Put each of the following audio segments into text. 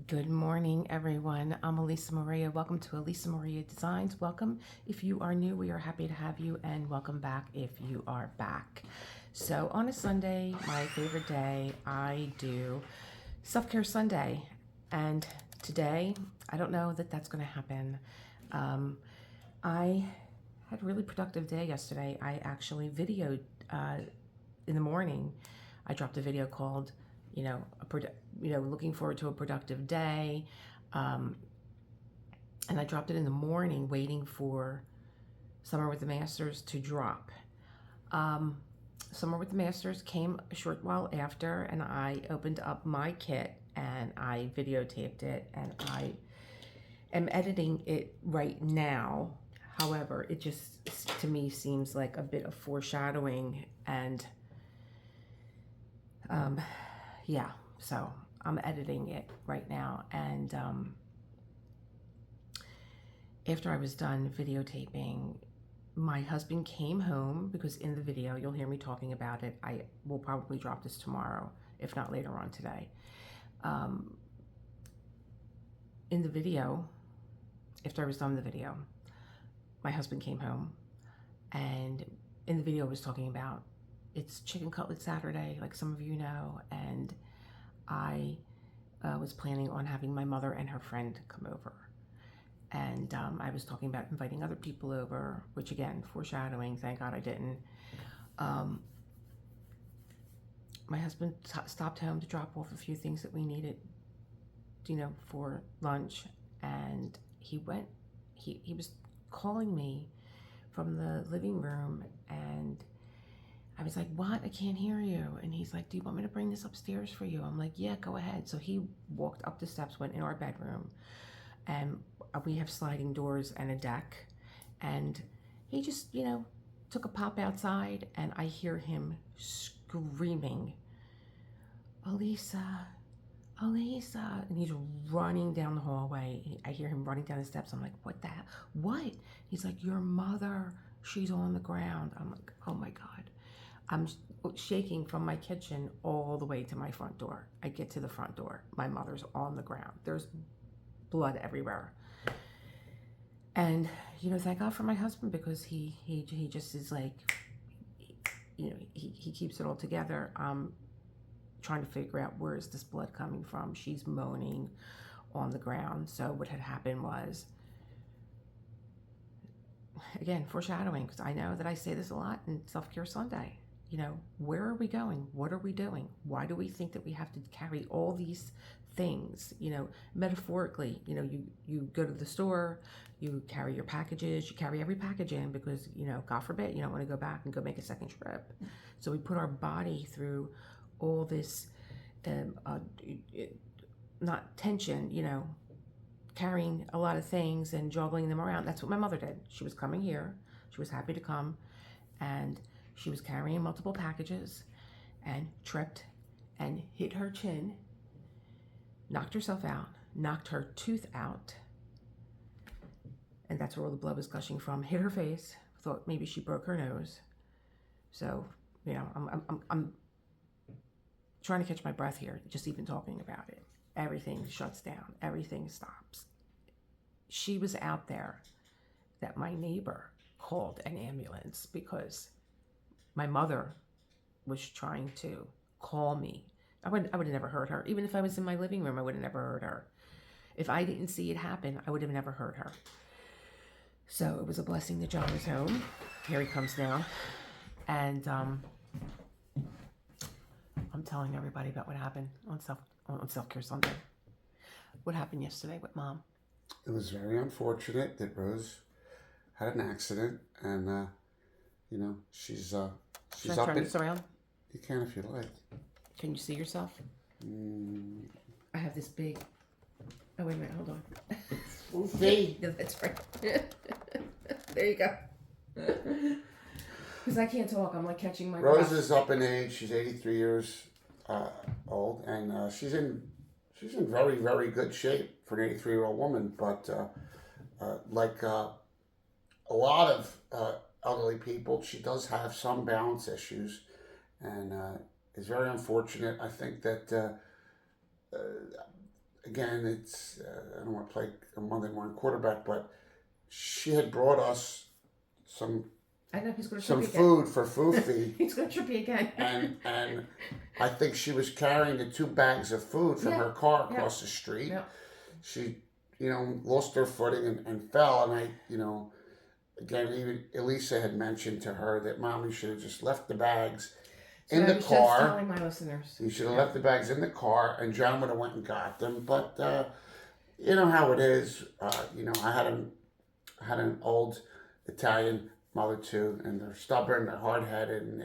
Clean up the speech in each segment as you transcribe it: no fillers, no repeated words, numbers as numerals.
Good morning, everyone. I'm Elisa Maria. Welcome to Elisa Maria Designs. Welcome. If you are new, we are happy to have you, and welcome back if you are back. So on a Sunday, my favorite day, I do Self-Care Sunday. And today, I don't know that that's going to happen. I had a really productive day yesterday. I actually videoed in the morning. I dropped a video called looking forward to a productive day. And I dropped it in the morning waiting for Summer with the Masters to drop. Summer with the Masters came a short while after, and I opened up my kit and I videotaped it, and I am editing it right now. However, it just, to me, seems like a bit of foreshadowing, and yeah, so I'm editing it right now. And after I was done videotaping, my husband came home, because in the video, you'll hear me talking about it. I will probably drop this tomorrow, if not later on today. In the video, after I was done the video, my husband came home, and in the video I was talking about, it's Chicken Cutlet Saturday, like some of you know, and I was planning on having my mother and her friend come over. And I was talking about inviting other people over, which again, foreshadowing, thank God I didn't. My husband stopped home to drop off a few things that we needed, for lunch. And he was calling me from the living room, and I was like, what? I can't hear you. And he's like, do you want me to bring this upstairs for you? I'm like, yeah, go ahead. So he walked up the steps, went in our bedroom, and we have sliding doors and a deck. And he just, took a pop outside, and I hear him screaming, Elisa, Elisa. And he's running down the hallway. I hear him running down the steps. I'm like, what the hell? What? He's like, your mother, she's on the ground. I'm like, oh my God. I'm shaking from my kitchen all the way to my front door. I get to the front door. My mother's on the ground. There's blood everywhere. And, thank God for my husband, because he just is like, he keeps it all together. I'm trying to figure out, where is this blood coming from? She's moaning on the ground. So what had happened was, again, foreshadowing, because I know that I say this a lot in Self-Care Sunday. Where are we going? What are we doing? Why do we think that we have to carry all these things? Metaphorically, you go to the store, you carry your packages, you carry every package in, because, God forbid, you don't want to go back and go make a second trip. So we put our body through all this, not tension, carrying a lot of things and juggling them around. That's what my mother did. She was coming here. She was happy to come, and she was carrying multiple packages and tripped and hit her chin, knocked herself out, knocked her tooth out, and that's where all the blood was gushing from. Hit her face, thought maybe she broke her nose. So, I'm trying to catch my breath here, just even talking about it. Everything shuts down, everything stops. She was out there that my neighbor called an ambulance, because my mother was trying to call me. I would have never heard her. Even if I was in my living room, I would have never heard her. If I didn't see it happen, I would have never heard her. So it was a blessing that John was home. Here he comes now. And I'm telling everybody about what happened on Self-Care Sunday. What happened yesterday with Mom? It was very unfortunate that Rose had an accident, and she's Should I up turn in. this around? You can if you like. Can you see yourself? I have this big. Oh, wait a minute, hold on. Foofi. No, that's right. There you go. Because I can't talk. I'm like catching my breath. Rose is up in age. She's 83 years old, and she's in very, very good shape for an 83-year-old woman. But like a lot of elderly people, she does have some balance issues, and it's very unfortunate. I think that again, it's I don't want to play a Monday morning quarterback, but she had brought us some I know he's going to some trip you food for Foofi, again. He's going to trip you again. and I think she was carrying the 2 bags of food from her car across the street. Yeah. She, lost her footing and fell, and again, even Elisa had mentioned to her that Mommy should have just left the bags in the Just car. telling my listeners. You should have left the bags in the car, and John would have went and got them. But you know how it is. I had an old Italian mother too, and they're stubborn, they're hard headed, and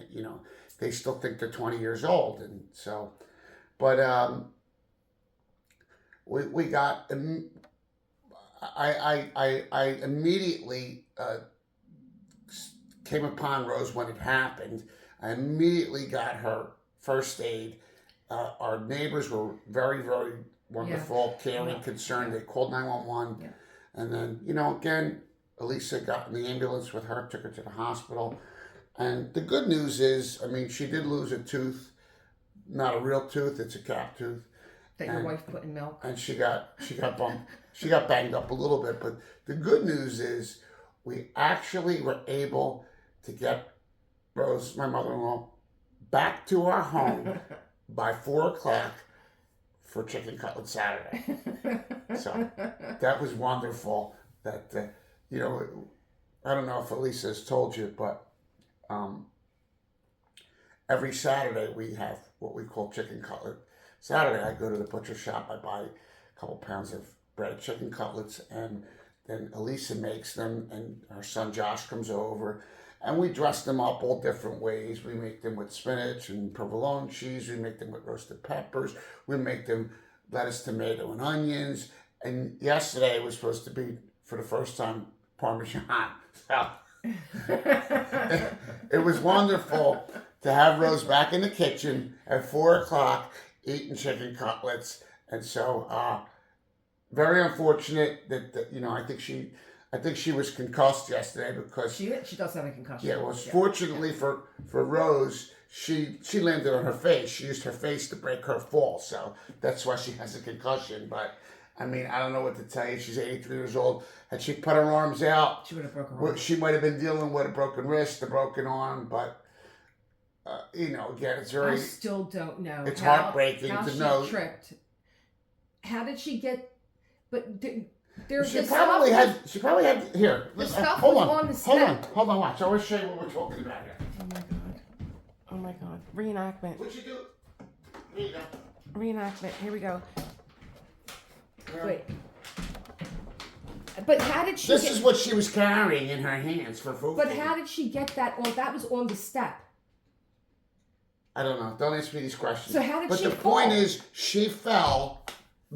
they still think they're 20 years old, and so. But we got. I immediately came upon Rose when it happened. I immediately got her first aid. Our neighbors were very, very wonderful, caring, concerned. They called 911. Yeah. And then, again, Elisa got in the ambulance with her, took her to the hospital. And the good news is, she did lose a tooth. Not a real tooth, it's a cap tooth. That your wife put in milk. And she got bumped. She got banged up a little bit. But the good news is we actually were able to get Rose, my mother-in-law, back to our home by 4 o'clock for chicken cutlet Saturday. So that was wonderful. That I don't know if Elisa has told you, but every Saturday we have what we call chicken cutlet Saturday. I go to the butcher shop. I buy a couple pounds of breaded chicken cutlets, and then Elisa makes them, and her son Josh comes over. And we dress them up all different ways. We make them with spinach and provolone cheese. We make them with roasted peppers. We make them lettuce, tomato, and onions. And yesterday was supposed to be, for the first time, Parmesan. So it was wonderful to have Rose back in the kitchen at 4 o'clock eating chicken cutlets. And so, very unfortunate that I think she was concussed yesterday because she does have a concussion. Yeah, well, fortunately for Rose, she landed on her face. She used her face to break her fall, so that's why she has a concussion. But I don't know what to tell you. She's 83 years old. Had she put her arms out, she would have broken her arm. She might have been dealing with a broken wrist, a broken arm. But again, it's very. I still don't know. It's heartbreaking how to she know. Tripped. How did she get? But. She probably had here. The stuff hold was on, on the step. Hold on. Watch. I want to show you what we're talking about here. Oh my god! Reenactment. What'd you do? Here you go. Reenactment. Here we go. Wait. But how did she? This is what she was carrying in her hands for food. But how did she get that on? That was on the step. I don't know. Don't ask me these questions. So how did she fall? But the point is, she fell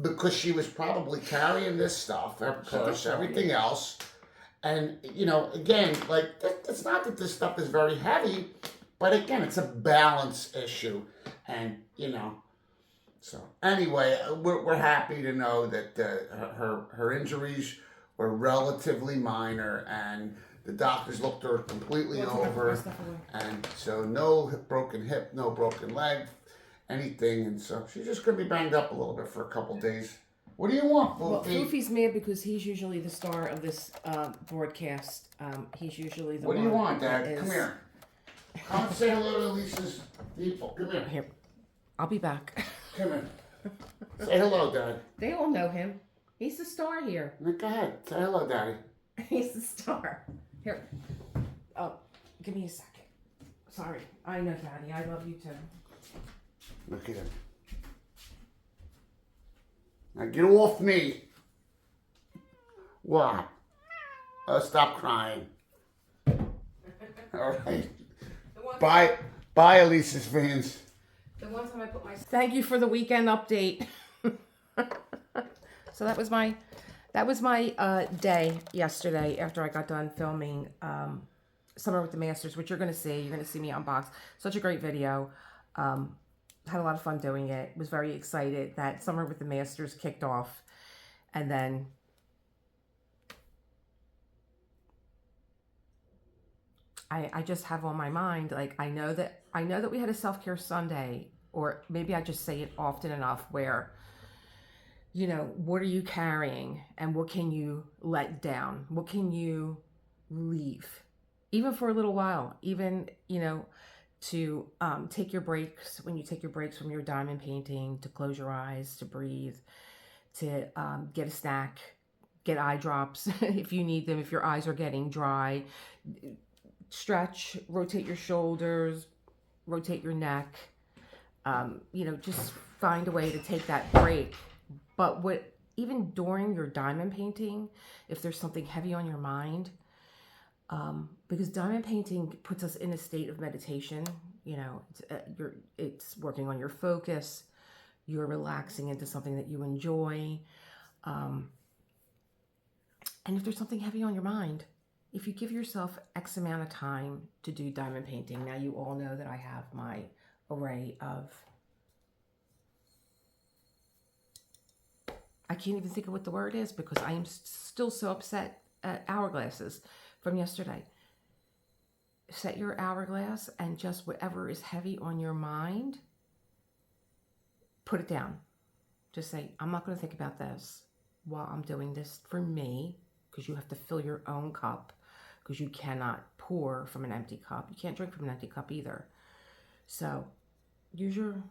because she was probably carrying this stuff, her purse, everything else. And, again, it's not that this stuff is very heavy, but again, it's a balance issue. And, so anyway, we're happy to know that her injuries were relatively minor, and the doctors looked her completely over. And so no broken hip, no broken leg, anything, and so she's just going to be banged up a little bit for a couple days. What do you want, Foofi? Well, Foofi's mad because he's usually the star of this broadcast. He's usually the one. What do you want, Dad? Come here. Come and say hello to Lisa's people. Come here. Here, I'll be back. Come here. Say hello, Dad. They all know him. He's the star here. Go ahead. Say hello, Daddy. He's the star. Here. Oh, give me a second. Sorry. I know, Daddy. I love you too. Look at him. Now get off me. What? Stop crying. All right. Bye, Elisa's fans. The one time I put my... Thank you for the weekend update. So that was my day yesterday after I got done filming Summer with the Masters, which you're going to see. You're going to see me unbox. Such a great video. Had a lot of fun doing it. Was very excited that Summer with the Masters kicked off. And then I just have on my mind, I know that we had a self-care Sunday, or maybe I just say it often enough, where you know, what are you carrying and what can you let down? What can you leave? Even for a little while, even, you know, to take your breaks, when you take your breaks from your diamond painting, to close your eyes, to breathe, to get a snack, get eye drops if you need them, if your eyes are getting dry, stretch, rotate your shoulders, rotate your neck, you know, just find a way to take that break. But what, even during your diamond painting, if there's something heavy on your mind, because diamond painting puts us in a state of meditation, you know, it's working on your focus, you're relaxing into something that you enjoy. And if there's something heavy on your mind, if you give yourself X amount of time to do diamond painting, now you all know that I have my array of, I can't even think of what the word is because I am still so upset at hourglasses from yesterday. Set your hourglass and just whatever is heavy on your mind, put it down. Just say, I'm not going to think about this while I'm doing this for me, because you have to fill your own cup, because you cannot pour from an empty cup. You can't drink from an empty cup either. So use your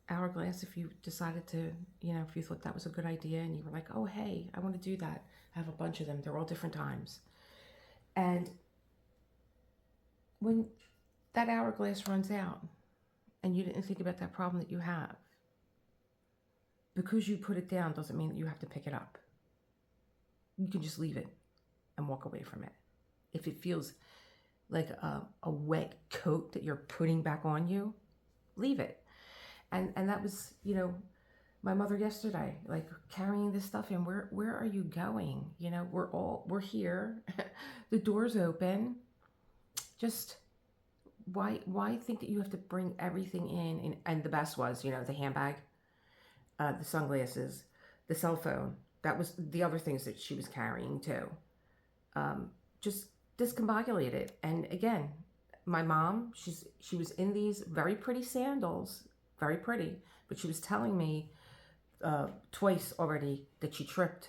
hourglass if you decided to, you know, if you thought that was a good idea and you were like, oh, hey, I want to do that. I have a bunch of them. They're all different times. And when that hourglass runs out and you didn't think about that problem that you have, because you put it down doesn't mean that you have to pick it up. You can just leave it and walk away from it. If it feels like a wet coat that you're putting back on you, leave it. And that was, you know, my mother yesterday, like carrying this stuff in. Where are you going? You know, we're here. The door's open. Just why think that you have to bring everything in? And the best was, you know, the handbag, the sunglasses, the cell phone. That was the other things that she was carrying too. Just discombobulated. And again, my mom, she was in these very pretty sandals, very pretty, but she was telling me twice already that she tripped.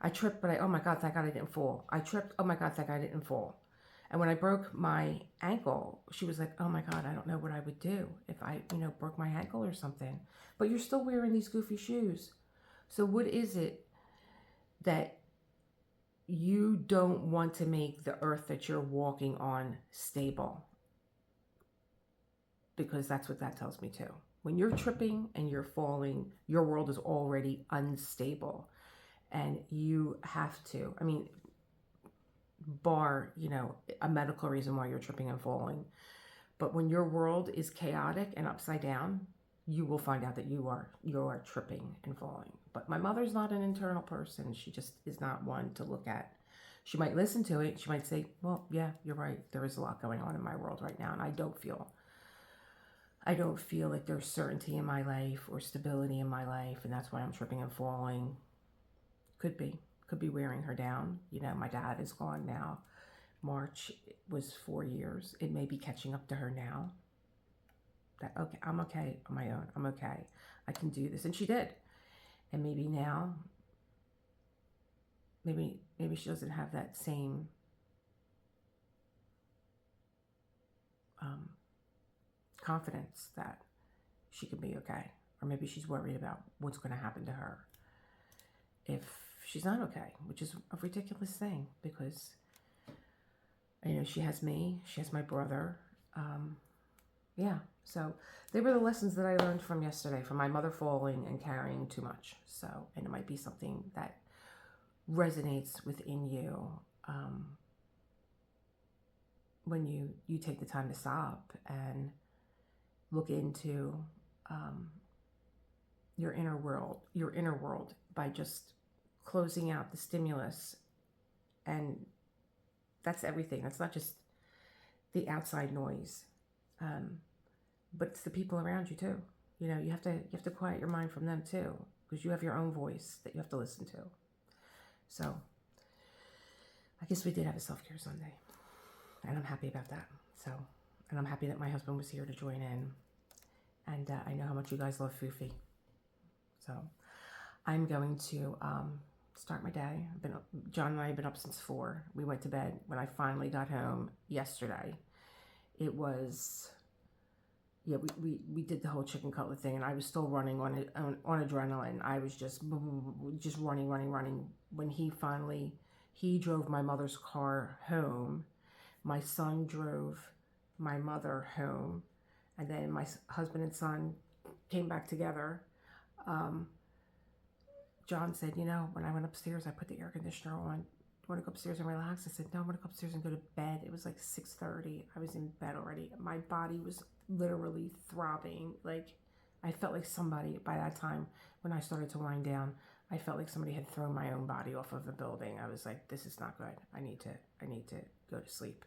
I tripped, but oh my God, thank God I didn't fall. I tripped, oh my God, thank God I didn't fall. And when I broke my ankle, she was like, oh my God, I don't know what I would do if I, you know, broke my ankle or something. But you're still wearing these goofy shoes. So what is it that you don't want to make the earth that you're walking on stable? Because that's what that tells me too. When you're tripping and you're falling, your world is already unstable. And you have to, I mean, bar, you know, a medical reason why you're tripping and falling. But when your world is chaotic and upside down, you will find out that you are tripping and falling. But my mother's not an internal person. She just is not one to look at. She might listen to it. She might say, well, yeah, you're right. There is a lot going on in my world right now. And I don't feel like there's certainty in my life or stability in my life. And that's why I'm tripping and falling. Could be wearing her down. You know, my dad is gone now. March was 4 years. It may be catching up to her now. That, okay, I'm okay on my own. I'm okay. I can do this. And she did. And maybe now, maybe she doesn't have that same confidence that she could be okay. Or maybe she's worried about what's going to happen to her if she's not okay, which is a ridiculous thing because, you know, she has me, she has my brother. Yeah, so they were the lessons that I learned from yesterday, from my mother falling and carrying too much. So, and it might be something that resonates within you when you take the time to stop and look into your inner world by just closing out the stimulus. And that's everything. That's not just the outside noise, but it's the people around you too. You know, you have to quiet your mind from them too, because you have your own voice that you have to listen to. So I guess we did have a self-care Sunday, and I'm happy about that. So, and I'm happy that my husband was here to join in, and I know how much you guys love Foofi. So I'm going to start my day. John and I have been up since 4. We went to bed when I finally got home yesterday. It was, yeah, we did the whole chicken cutlet thing, and I was still running on adrenaline. I was just running. When he drove my mother's car home. My son drove my mother home, and then my husband and son came back together. John said, when I went upstairs, I put the air conditioner on. You want to go upstairs and relax? I said, no, I want to go upstairs and go to bed. It was like 6:30. I was in bed already. My body was literally throbbing. Like, I felt like somebody, by that time, when I started to wind down, I felt like somebody had thrown my own body off of the building. I was like, this is not good. I need to go to sleep.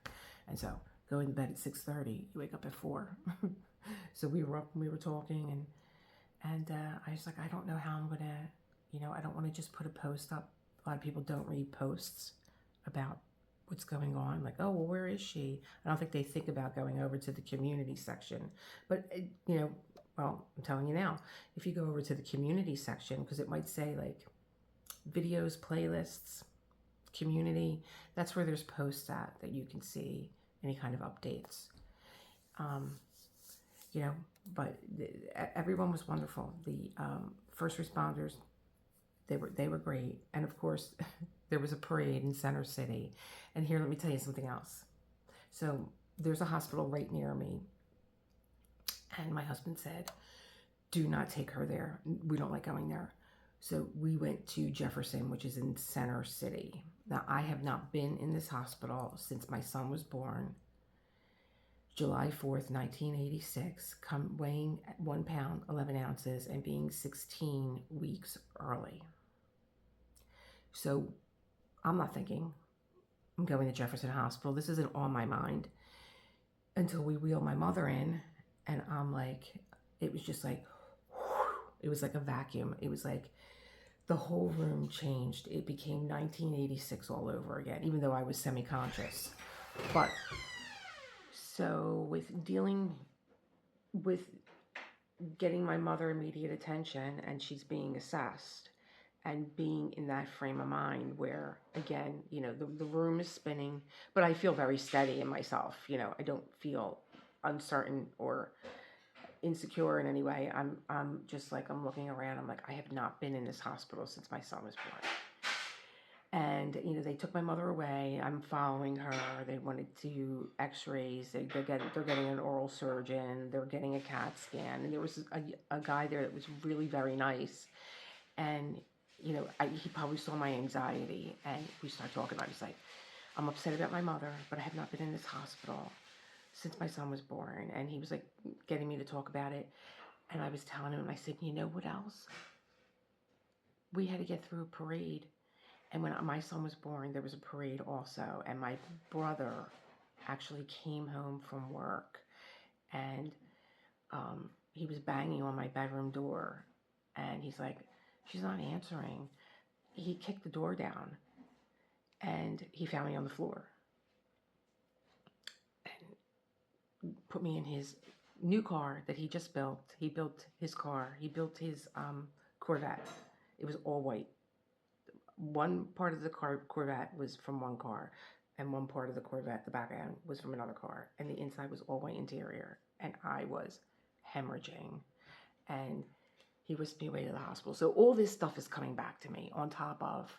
And so, going to bed at 6:30, you wake up at 4. So we were up and we were talking, and I was like, I don't know how I'm going to, I don't want to just put a post up. A lot of people don't read posts about what's going on. Like, oh, well, where is she? I don't think they think about going over to the community section. But, well, I'm telling you now, if you go over to the community section, because it might say like videos, playlists, community, that's where there's posts at that you can see any kind of updates. But everyone was wonderful. The first responders, they were great. And of course, there was a parade in Center City. And here, let me tell you something else. So there's a hospital right near me. And my husband said, do not take her there. We don't like going there. So we went to Jefferson, which is in Center City. Now, I have not been in this hospital since my son was born, July 4th, 1986, weighing 1 pound, 11 ounces, and being 16 weeks early. So I'm not thinking I'm going to Jefferson Hospital. This isn't on my mind until we wheel my mother in, and I'm like, it was just like, it was like a vacuum. It was like the whole room changed. It became 1986 all over again, even though I was semi-conscious. But so with dealing with getting my mother immediate attention, and she's being assessed, and being in that frame of mind where, again, the room is spinning, but I feel very steady in myself. I don't feel uncertain or insecure in any way. I'm just like, I'm looking around. I'm like, I have not been in this hospital since my son was born. And, they took my mother away. I'm following her. They wanted to do x-rays. They're getting an oral surgeon. They're getting a CAT scan. And there was a guy there that was really very nice. And, he probably saw my anxiety. And we started talking. I was like, I'm upset about my mother, but I have not been in this hospital since my son was born. And he was like getting me to talk about it. And I was telling him, I said, you know what else? We had to get through a parade. And when my son was born, there was a parade also. And my brother actually came home from work, and he was banging on my bedroom door. And he's like, she's not answering. He kicked the door down, and he found me on the floor and put me in his new car that he just built. He built his car. He built his Corvette. It was all white. One part of the Corvette was from one car, and one part of the Corvette, the back end, was from another car, and the inside was all white interior, and I was hemorrhaging, and he whisked me away to the hospital. So all this stuff is coming back to me, on top of,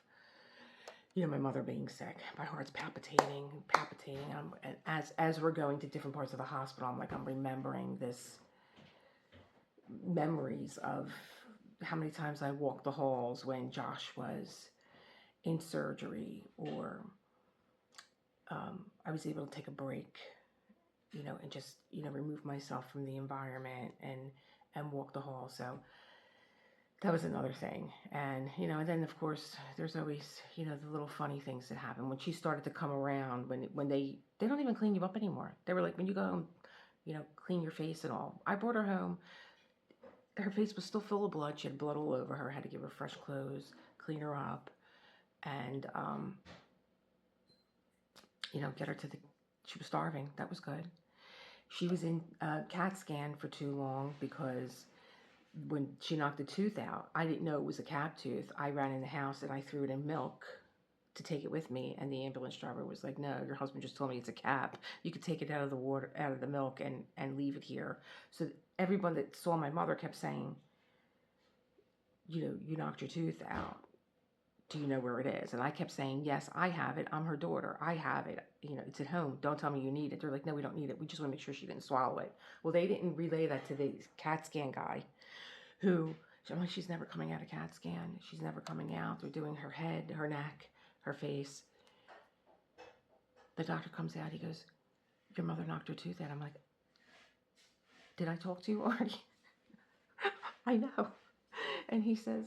my mother being sick. My heart's palpitating, and as we're going to different parts of the hospital, I'm remembering this memories of how many times I walked the halls when Josh was in surgery, or I was able to take a break, and just, remove myself from the environment and walk the hall. So that was another thing. And, and then of course there's always, the little funny things that happen. When she started to come around, when they don't even clean you up anymore. They were like, when you go home, clean your face and all. I brought her home. Her face was still full of blood. She had blood all over her. I had to give her fresh clothes, clean her up, and get her to she was starving. That was good. She was in CAT scan for too long because when she knocked the tooth out, I didn't know it was a cap tooth. I ran in the house and I threw it in milk to take it with me, and the ambulance driver was like, "No, your husband just told me it's a cap. You could take it out of the water, out of the milk, and leave it here." So everyone that saw my mother kept saying, "You knocked your tooth out. Do you know where it is?" And I kept saying, "Yes, I have it. I'm her daughter. I have it. It's at home. Don't tell me you need it." They're like, "No, we don't need it. We just want to make sure she didn't swallow it." Well, they didn't relay that to the CAT scan guy, who, I'm like, "She's never coming out of CAT scan. She's never coming out. They're doing her head, her neck, her face." The doctor comes out. He goes, "Your mother knocked her tooth out." I'm like, "Did I talk to you already?" I know. And he says,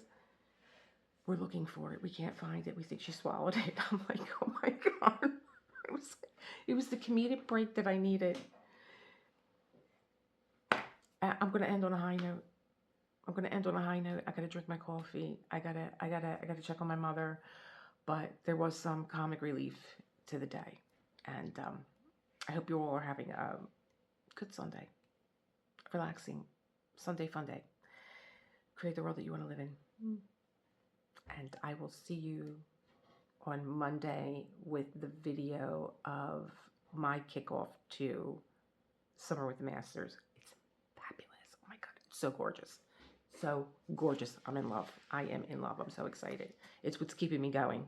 "We're looking for it. We can't find it. We think she swallowed it." I'm like, "Oh my God." It was the comedic break that I needed. I'm going to end on a high note. I got to drink my coffee. I got to check on my mother. But there was some comic relief to the day. And I hope you all are having a good Sunday. Relaxing Sunday fun day. Create the world that you want to live in. And I will see you on Monday with the video of my kickoff to Summer with the Masters. It's fabulous. Oh my God, it's so gorgeous. So gorgeous. I'm in love. I am in love. I'm so excited. It's what's keeping me going.